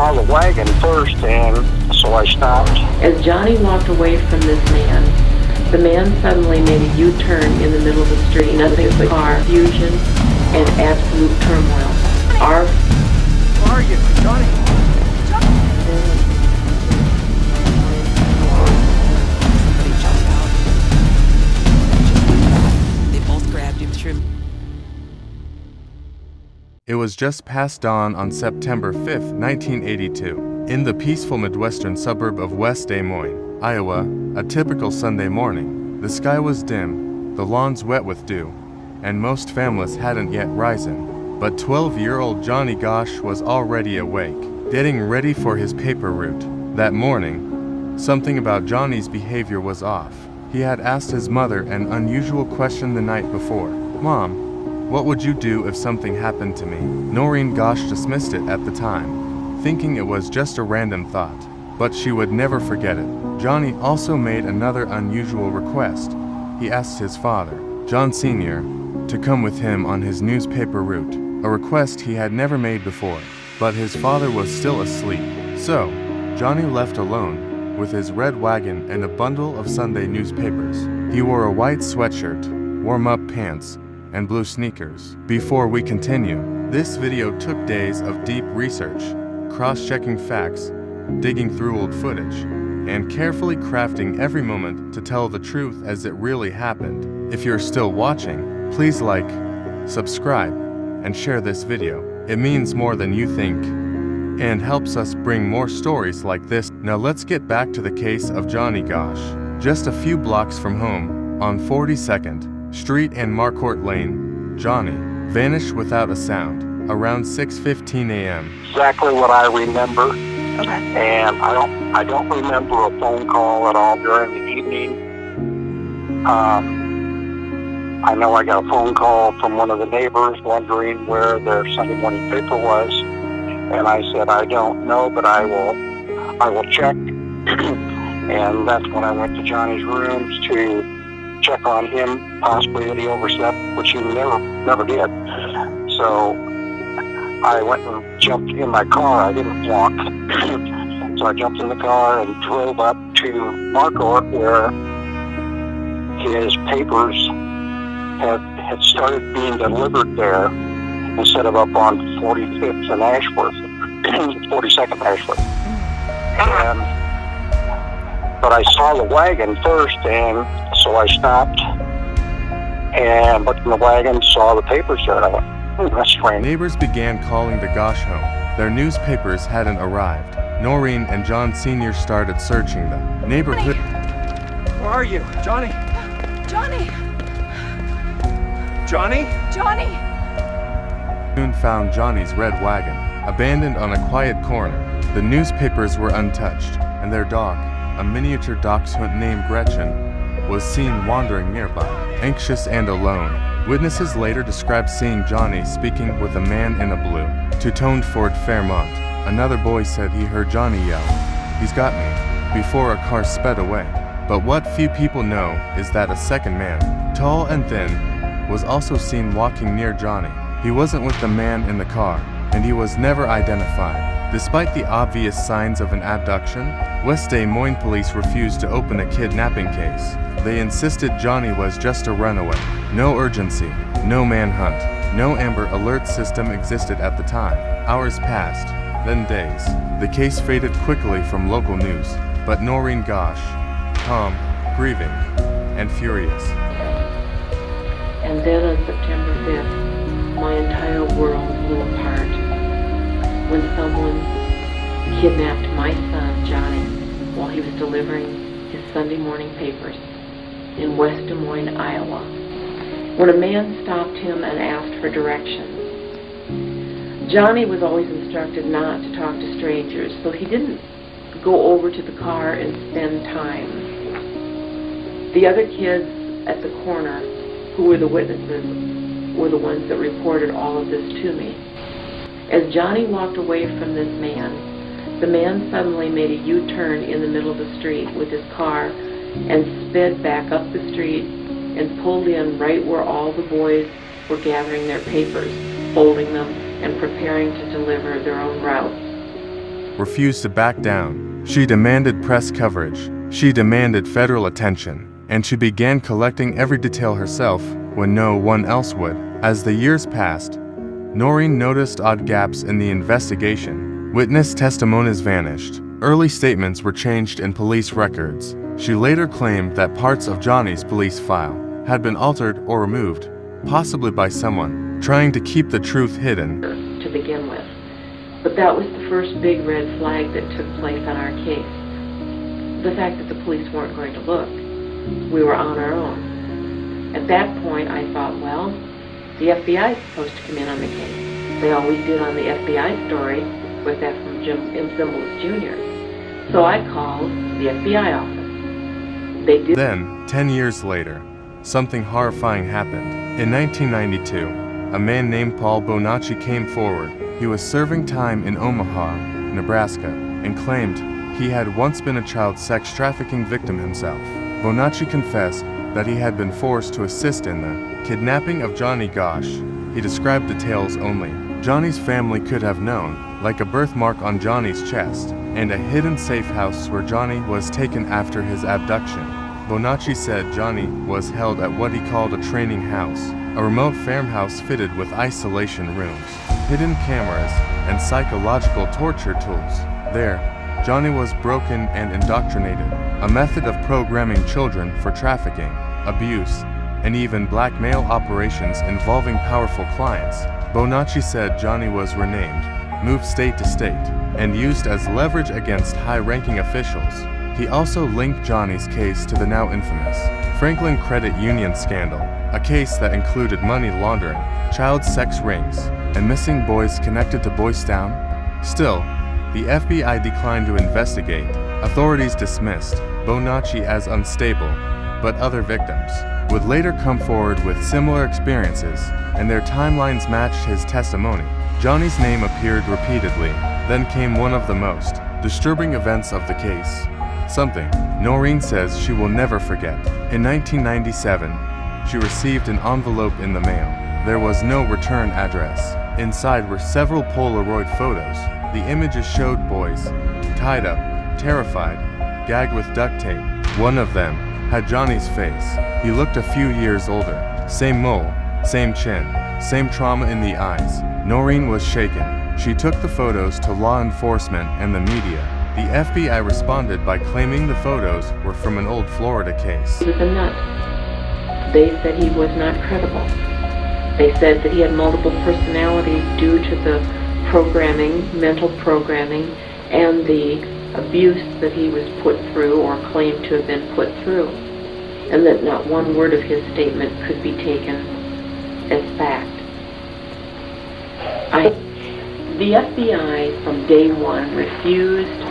saw the wagon first, and so I stopped. As Johnny walked away from this man, the man suddenly made a U-turn in the middle of the street. Nothing but confusion and absolute turmoil. Where are you, Johnny? Somebody jumped out. They both grabbed him through. It was just past dawn on September 5th, 1982, in the peaceful Midwestern suburb of West Des Moines, Iowa, a typical Sunday morning. The sky was dim, the lawns wet with dew, and most families hadn't yet risen. But 12-year-old Johnny Gosch was already awake, getting ready for his paper route. That morning, something about Johnny's behavior was off. He had asked his mother an unusual question the night before. "Mom, what would you do if something happened to me?" Noreen Gosch dismissed it at the time, thinking it was just a random thought, but she would never forget it. Johnny also made another unusual request. He asked his father, John Sr., to come with him on his newspaper route, a request he had never made before, but his father was still asleep. So, Johnny left alone, with his red wagon and a bundle of Sunday newspapers. He wore a white sweatshirt, warm-up pants, and blue sneakers. Before we continue, this video took days of deep research, cross-checking facts, digging through old footage, and carefully crafting every moment to tell the truth as it really happened. If you're still watching, please like, subscribe, and share this video. It means more than you think, and helps us bring more stories like this. Now let's get back to the case of Johnny Gosch. Just a few blocks from home, on 42nd Street and Marcourt Lane, Johnny vanished without a sound around 6:15 a.m. Exactly what I remember. Okay. And I don't remember a phone call at all during the evening. I know I got a phone call from one of the neighbors wondering where their Sunday morning paper was, and I said, I don't know, but I will check. And that's when I went to Johnny's rooms to check on him, possibly that he overslept, which he never did. So I went and jumped in my car. I didn't walk. So I jumped in the car and drove up to Marcourt, where his papers had started being delivered there instead of up on 45th and Ashworth, 42nd Ashworth. But I saw the wagon first, and so I stopped and looked in the wagon, saw the papers there, and I went, that's strange. Neighbors began calling the Gosch home. Their newspapers hadn't arrived. Noreen and John Sr. started searching the neighborhood. Where are you, Johnny? Johnny! Johnny? Johnny! Soon found Johnny's red wagon, abandoned on a quiet corner. The newspapers were untouched, and their dog, a miniature dachshund named Gretchen, was seen wandering nearby, anxious and alone. Witnesses later described seeing Johnny speaking with a man in a blue, two-toned Ford Fairmont. Another boy said he heard Johnny yell, "He's got me," before a car sped away. But what few people know is that a second man, tall and thin, was also seen walking near Johnny. He wasn't with the man in the car, and he was never identified. Despite the obvious signs of an abduction, West Des Moines police refused to open a kidnapping case. They insisted Johnny was just a runaway. No urgency, no manhunt, no Amber Alert system existed at the time. Hours passed, then days. The case faded quickly from local news, but Noreen Gosch, calm, grieving, and furious. And then on September 5th, my entire world blew apart when someone kidnapped my son, Johnny, while he was delivering his Sunday morning papers in West Des Moines, Iowa. When a man stopped him and asked for directions, Johnny was always instructed not to talk to strangers, so he didn't go over to the car and spend time. The other kids at the corner, who were the witnesses, were the ones that reported all of this to me. As Johnny walked away from this man, the man suddenly made a U-turn in the middle of the street with his car and sped back up the street and pulled in right where all the boys were gathering their papers, folding them, and preparing to deliver their own routes. refused to back down. She demanded press coverage. She demanded federal attention. And she began collecting every detail herself when no one else would. As the years passed, Noreen noticed odd gaps in the investigation. Witness testimonies vanished. Early statements were changed in police records. She later claimed that parts of Johnny's police file had been altered or removed, possibly by someone trying to keep the truth hidden. To begin with. But that was the first big red flag that took place on our case. The fact that the police weren't going to look. We were on our own. At that point, I thought, well, the FBI is supposed to come in on the case. They always did on the FBI story with that from Jim Zimbalist Jr. So I called the FBI office. They did. Then, 10 years later, something horrifying happened. In 1992, a man named Paul Bonacci came forward. He was serving time in Omaha, Nebraska, and claimed he had once been a child sex trafficking victim himself. Bonacci confessed that he had been forced to assist in the kidnapping of Johnny Gosch. He described details only. Johnny's family could have known, like a birthmark on Johnny's chest, and a hidden safe house where Johnny was taken after his abduction. Bonacci said Johnny was held at what he called a training house, a remote farmhouse fitted with isolation rooms, hidden cameras, and psychological torture tools. There, Johnny was broken and indoctrinated, a method of programming children for trafficking, abuse, and even blackmail operations involving powerful clients. Bonacci said Johnny was renamed, moved state to state, and used as leverage against high-ranking officials. He also linked Johnny's case to the now infamous Franklin Credit Union scandal, a case that included money laundering, child sex rings, and missing boys connected to Boys Town. Still, the FBI declined to investigate. Authorities dismissed Bonacci as unstable, but other victims would later come forward with similar experiences, and their timelines matched his testimony. Johnny's name appeared repeatedly. Then came one of the most disturbing events of the case. Something Noreen says she will never forget. In 1997, she received an envelope in the mail. There was no return address. Inside were several Polaroid photos. The images showed boys, tied up, terrified, gagged with duct tape. One of them had Johnny's face. He looked a few years older. Same mole, same chin, same trauma in the eyes. Noreen was shaken. She took the photos to law enforcement and the media. The FBI responded by claiming the photos were from an old Florida case. He was a nut. They said he was not credible. They said that he had multiple personalities due to the mental programming, and the abuse that he was put through or claimed to have been put through, and that not one word of his statement could be taken as fact. The FBI from day one refused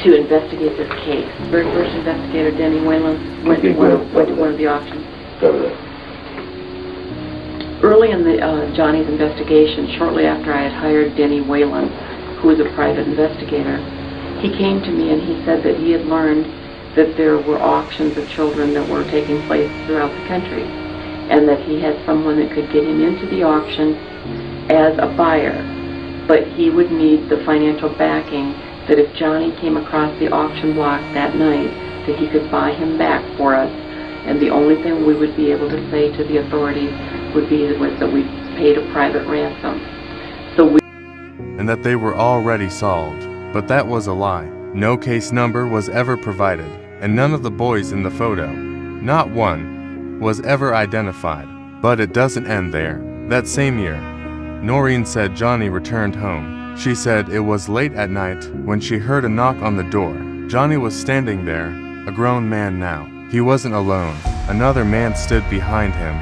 to investigate this case. The very first investigator, Denny Whalen, went to one of the auctions. Early in Johnny's investigation, shortly after I had hired Denny Whalen, who was a private investigator, he came to me and he said that he had learned that there were auctions of children that were taking place throughout the country, and that he had someone that could get him into the auction as a buyer, but he would need the financial backing that if Johnny came across the auction block that night, that he could buy him back for us, and the only thing we would be able to say to the authorities would be that we paid a private ransom. And that they were already solved. But that was a lie. No case number was ever provided, and none of the boys in the photo, not one, was ever identified. But it doesn't end there. That same year, Noreen said Johnny returned home. She said it was late at night when she heard a knock on the door. Johnny was standing there, a grown man now. He wasn't alone. Another man stood behind him,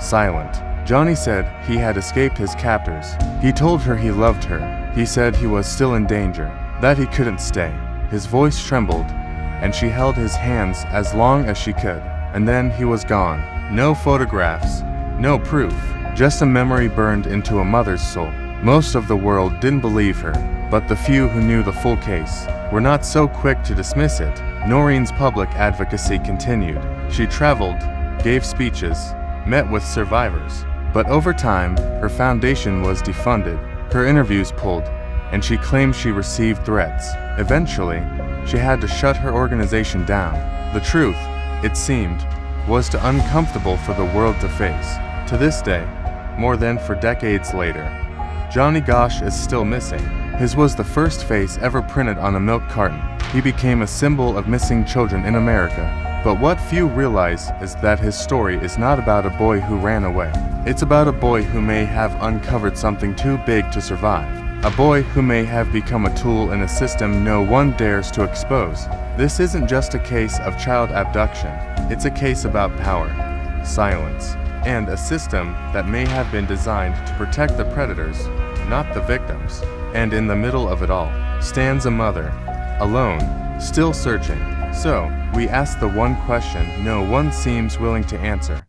silent. Johnny said he had escaped his captors. He told her he loved her. He said he was still in danger, that he couldn't stay. His voice trembled, and she held his hands as long as she could. And then he was gone. No photographs, no proof, just a memory burned into a mother's soul. Most of the world didn't believe her, but the few who knew the full case were not so quick to dismiss it. Noreen's public advocacy continued. She traveled, gave speeches, met with survivors, but over time, her foundation was defunded, her interviews pulled, and she claimed she received threats. Eventually, she had to shut her organization down. The truth, it seemed, was too uncomfortable for the world to face. To this day, more than 4 decades later, Johnny Gosch is still missing. His was the first face ever printed on a milk carton. He became a symbol of missing children in America. But what few realize is that his story is not about a boy who ran away. It's about a boy who may have uncovered something too big to survive. A boy who may have become a tool in a system no one dares to expose. This isn't just a case of child abduction. It's a case about power, silence, and a system that may have been designed to protect the predators, not the victims. And in the middle of it all stands a mother, alone, still searching. So, we ask the one question no one seems willing to answer.